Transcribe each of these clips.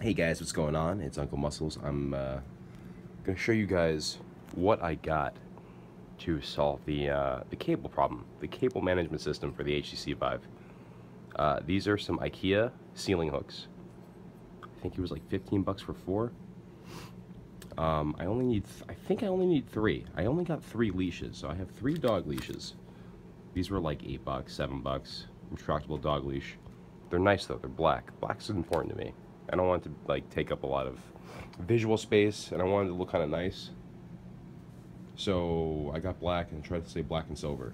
Hey guys, what's going on? It's Uncle Muscles. I'm gonna show you guys what I got to solve the cable problem, the cable management system for the HTC Vive. These are some IKEA ceiling hooks. I think it was like 15 bucks for 4. I think I only need 3. I only got 3 leashes, so I have 3 dog leashes. These were like 8 bucks, 7 bucks. Retractable dog leash. They're nice though. They're black. Black's important to me. I don't want it to like take up a lot of visual space, and I wanted it to look kind of nice. So I got black and tried to say black and silver.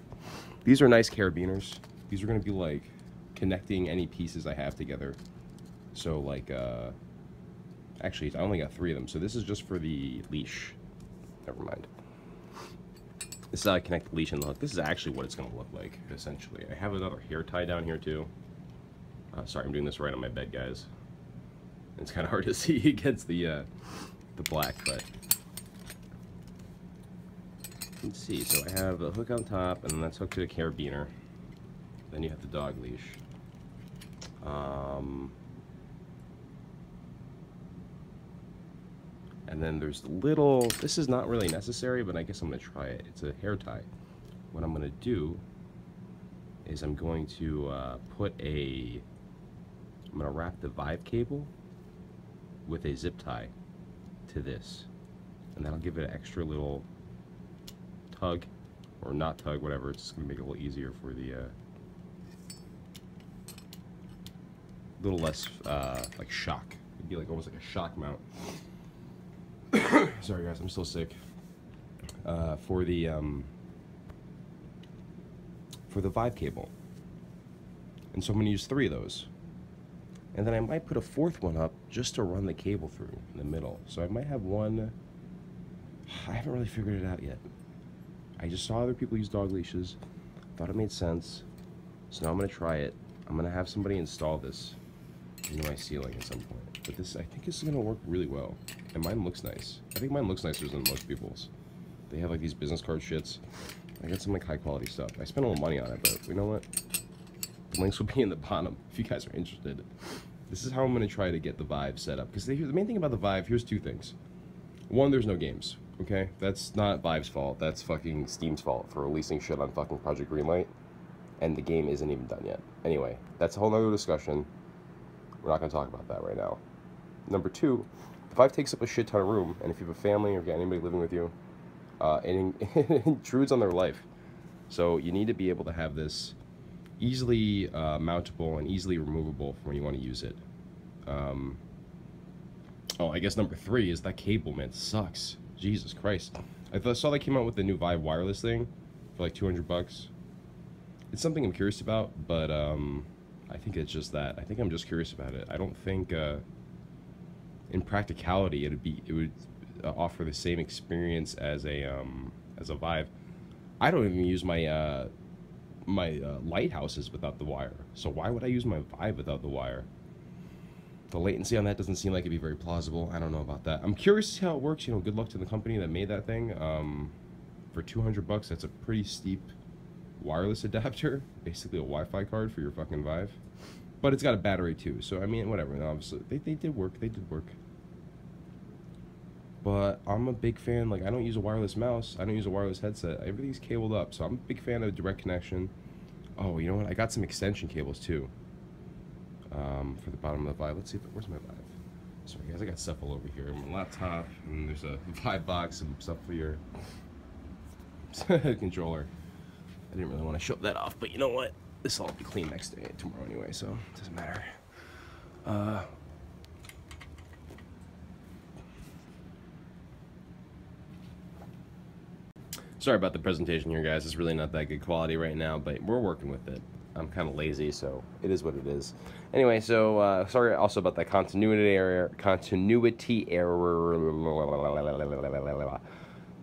These are nice carabiners. These are going to be like connecting any pieces I have together. So like, actually I only got 3 of them. So this is just for the leash. Never mind. This is how I connect the leash and the hook. This is actually what it's going to look like, essentially. I have another hair tie down here too. Sorry, I'm doing this right on my bed, guys. It's kind of hard to see against the black, but let's see. So I have a hook on top, and then that's hooked to a carabiner. Then you have the dog leash. And then there's the little. This is not really necessary, but I guess I'm gonna try it. It's a hair tie. What I'm gonna do is I'm going to I'm gonna wrap the Vive cable with a zip tie to this, and that'll give it an extra little tug, or not tug, whatever. It's just gonna make it a little easier for the little less like shock. It'd be like almost like a shock mount. Sorry guys, I'm still sick. For the Vive cable, and so I'm gonna use 3 of those. And then I might put a 4th one up just to run the cable through in the middle. So I might have one. I haven't really figured it out yet. I just saw other people use dog leashes, thought it made sense. So now I'm gonna try it. I'm gonna have somebody install this into my ceiling at some point. But this, I think this is gonna work really well. And mine looks nice. I think mine looks nicer than most people's. They have like these business card shits. I got some like high quality stuff. I spent a little money on it, but you know what? The links will be in the bottom if you guys are interested. This is how I'm going to try to get the Vive set up. Because the main thing about the Vive, here's 2 things. 1, there's no games. Okay? That's not Vive's fault. That's fucking Steam's fault for releasing shit on fucking Project Greenlight. And the game isn't even done yet. Anyway, that's a whole nother discussion. We're not going to talk about that right now. Number 2, the Vive takes up a shit ton of room. And if you have a family or got anybody living with you, it intrudes on their life. So you need to be able to have this easily mountable and easily removable when you want to use it. Oh, I guess number 3 is that cable, man, sucks. Jesus Christ. I saw they came out with the new Vive wireless thing for like 200 bucks. It's something I'm curious about, but I think it's just that. I think I'm just curious about it. I don't think in practicality it would offer the same experience as a Vive. I don't even use my lighthouses without the wire. So why would I use my Vive without the wire? The latency on that doesn't seem like it'd be very plausible. I don't know about that. I'm curious to see how it works. You know, good luck to the company that made that thing. For 200 bucks, that's a pretty steep wireless adapter. Basically a Wi-Fi card for your fucking Vive. But it's got a battery too. So, I mean, whatever. Obviously, they did work. They did work. But I'm a big fan. Like, I don't use a wireless mouse. I don't use a wireless headset. Everything's cabled up. So I'm a big fan of direct connection. Oh, you know what? I got some extension cables too. For the bottom of the Vive. Let's see. Where's my Vive? Sorry guys, I got stuff all over here. My laptop, and there's a Vive box and stuff for your controller. I didn't really want to show that off, but you know what? This will all be clean next day, tomorrow anyway, so it doesn't matter. Sorry about the presentation here, guys. It's really not that good quality right now, but we're working with it. I'm kind of lazy, so it is what it is. Anyway, so sorry also about that continuity error.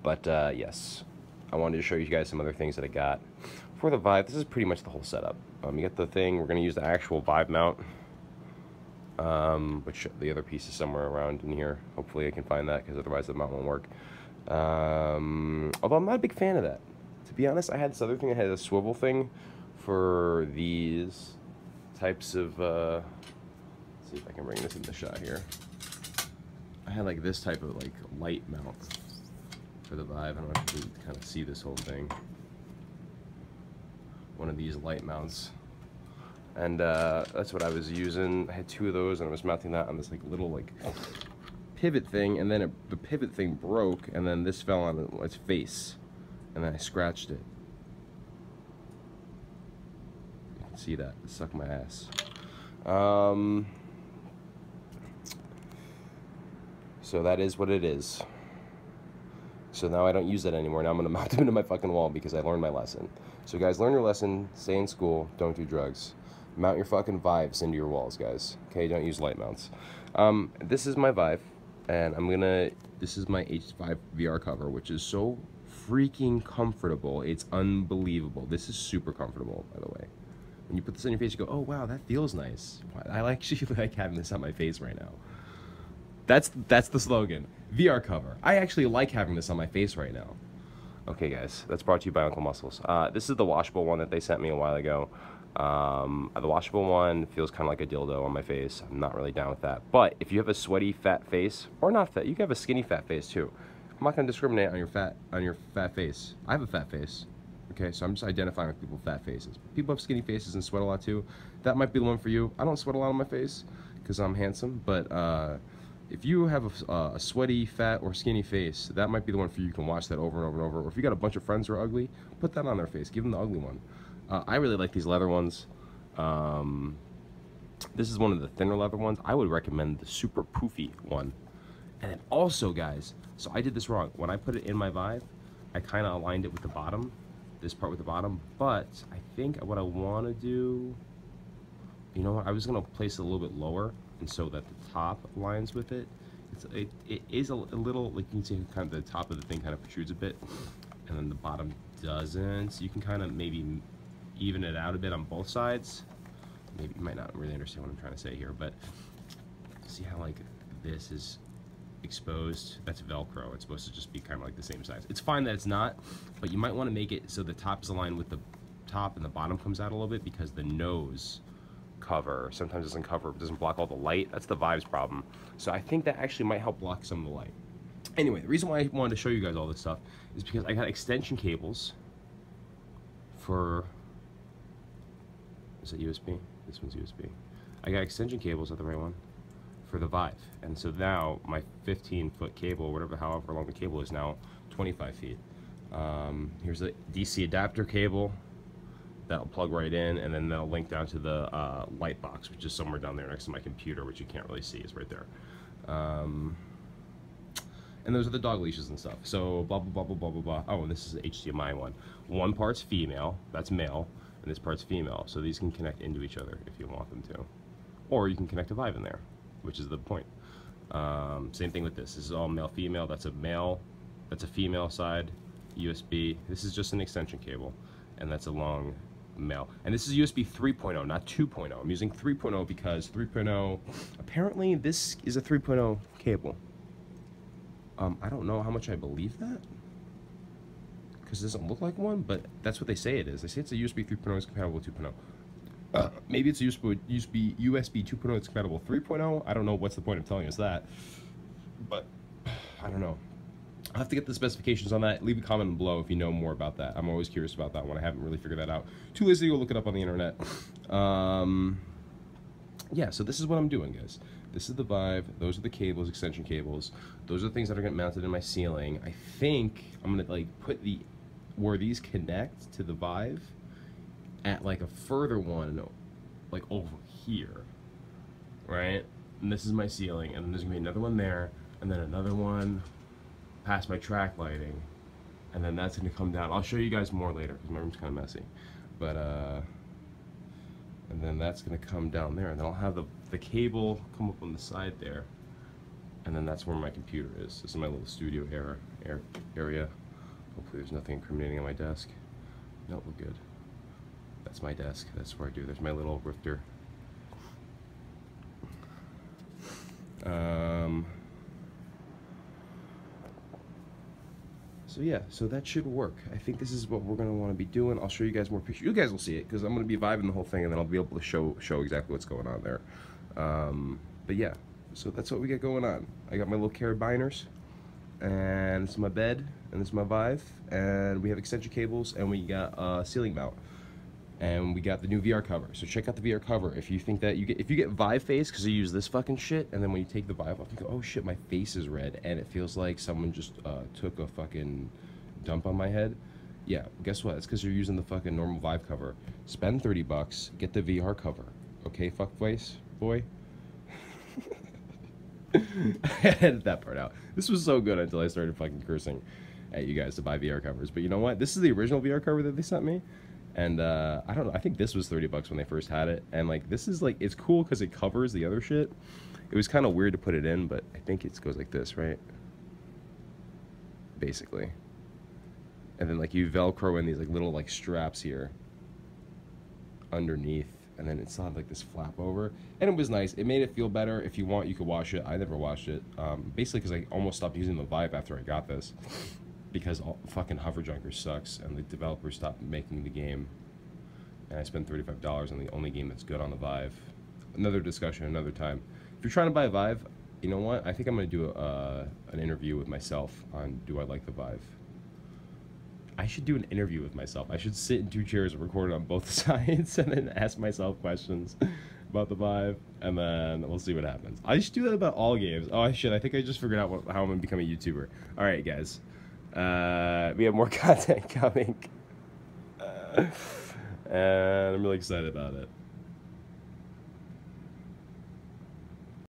But yes, I wanted to show you guys some other things that I got for the Vive. This is pretty much the whole setup. You get the thing. We're going to use the actual Vive mount, which the other piece is somewhere around in here. Hopefully I can find that, because otherwise the mount won't work. Although I'm not a big fan of that. To be honest, I had this other thing. I had a swivel thing for these types of, let's see if I can bring this in the shot here. I had like this type of like light mount for the Vive. I don't know if you can kind of see this whole thing. One of these light mounts. And that's what I was using. I had 2 of those, and I was mounting that on this like little like pivot thing, and then the pivot thing broke, and then this fell on its face, and then I scratched it. You can see that. It sucked my ass. So that is what it is. So now I don't use that anymore. Now I'm gonna mount them into my fucking wall because I learned my lesson. So guys, learn your lesson. Stay in school. Don't do drugs. Mount your fucking Vives into your walls, guys. Okay, don't use light mounts. This is my Vive, and this is my H5 VR cover, which is so freaking comfortable. It's unbelievable. This is super comfortable, by the way. When you put this on your face, you go, oh wow, that feels nice. I actually like having this on my face right now. That's the slogan. VR cover. I actually like having this on my face right now. Okay, guys, that's brought to you by unclemusclez. This is the washable one that they sent me a while ago. The washable one feels kind of like a dildo on my face. I'm not really down with that. But if you have a sweaty, fat face, or not fat, you can have a skinny, fat face too. I'm not going to discriminate on your fat face. I have a fat face. Okay, so I'm just identifying with people with fat faces. People have skinny faces and sweat a lot too. That might be the one for you. I don't sweat a lot on my face because I'm handsome, but if you have a sweaty, fat, or skinny face, that might be the one for you. You can watch that over and over and over. Or if you got a bunch of friends who are ugly, put that on their face. Give them the ugly one. I really like these leather ones. This is one of the thinner leather ones. I would recommend the super poofy one. And then also, guys, so I did this wrong. When I put it in my Vive, I kind of aligned it with the bottom, this part with the bottom. But I think what I want to do, you know what, I was going to place it a little bit lower, and so that the top aligns with it. It is a little, like you can see kind of the top of the thing kind of protrudes a bit, and then the bottom doesn't. So you can kind of maybe even it out a bit on both sides. Maybe you might not really understand what I'm trying to say here, but see how like this is exposed? That's Velcro. It's supposed to just be kind of like the same size. It's fine that it's not, but you might want to make it so the top is aligned with the top and the bottom comes out a little bit, because the nose cover sometimes doesn't block all the light. That's the Vive's problem. So I think that actually might help block some of the light. Anyway, the reason why I wanted to show you guys all this stuff is because I got extension cables for, is it USB? This one's USB. I got extension cables, at the right one, for the Vive. And so now my 15-foot cable, however long the cable is now, 25 feet. Here's a DC adapter cable that'll plug right in, and then they'll link down to the light box, which is somewhere down there next to my computer, which you can't really see, is right there. And those are the dog leashes and stuff. So blah, blah, blah, blah, blah, blah, blah. Oh, and this is the HDMI one. One part's female, that's male, and this part's female. So these can connect into each other if you want them to. Or you can connect a Vive in there, which is the point. Same thing with this. This is all male, female. That's a male, that's a female side, USB. This is just an extension cable, and that's a long male. And this is USB 3.0, not 2.0. I'm using 3.0 because 3.0, apparently this is a 3.0 cable. I don't know how much I believe that, because it doesn't look like one, but that's what they say it is. They say it's a USB 3.0 is compatible with 2.0. Maybe it's a USB 2.0 that's compatible with 3.0. I don't know what's the point of telling us that, but I don't know. I'll have to get the specifications on that. Leave a comment below if you know more about that. I'm always curious about that one. I haven't really figured that out. Too lazy to go look it up on the internet. Yeah, so this is what I'm doing, guys. This is the Vive. Those are the cables, extension cables. Those are the things that are getting mounted in my ceiling. I think I'm gonna like put where these connect to the Vive at like a further one, like over here, right? And this is my ceiling, and then there's gonna be another one there, and then another one past my track lighting, and then that's gonna come down. I'll show you guys more later because my room's kind of messy, but and then that's gonna come down there, and then I'll have the cable come up on the side there, and then that's where my computer is. This is my little studio area. Hopefully there's nothing incriminating on my desk. No, we're good. That's my desk. That's where I do. There's my little rifter. So yeah, so that should work. I think this is what we're gonna want to be doing. I'll show you guys more pictures. You guys will see it because I'm gonna be vibing the whole thing, and then I'll be able to show exactly what's going on there. But yeah, so that's what we got going on. I got my little carabiners, and this is my bed, and this is my Vive, and we have extension cables, and we got a ceiling mount, and we got the new VR cover. So check out the VR cover if you think that if you get Vive face, because you use this fucking shit, and then when you take the Vive off, you go, oh shit, my face is red, and it feels like someone just took a fucking dump on my head. Yeah, guess what? It's because you're using the fucking normal Vive cover. Spend 30 bucks, get the VR cover. Okay, fuckface boy? I edited that part out. This was so good until I started fucking cursing at you guys to buy VR covers. But you know what? This is the original VR cover that they sent me. And I don't know, I think this was 30 bucks when they first had it. And like, this is like, it's cool because it covers the other shit. It was kind of weird to put it in, but I think it goes like this, right? Basically. And then like you Velcro in these like little like straps here underneath, and then it still had like this flap over, and it was nice. It made it feel better. If you want, you could wash it. I never washed it, basically because I almost stopped using the Vive after I got this, because all fucking Hoverjunker sucks, and the developers stopped making the game, and I spent $35 on the only game that's good on the Vive. Another discussion, another time. If you're trying to buy a Vive, you know what? I think I'm gonna do an interview with myself on do I like the Vive. I should do an interview with myself. I should sit in 2 chairs and record it on both sides and then ask myself questions about the Vive, and then we'll see what happens. I should do that about all games. Oh, shit, I think I just figured out how I'm going to become a YouTuber. All right, guys. We have more content coming. And I'm really excited about it.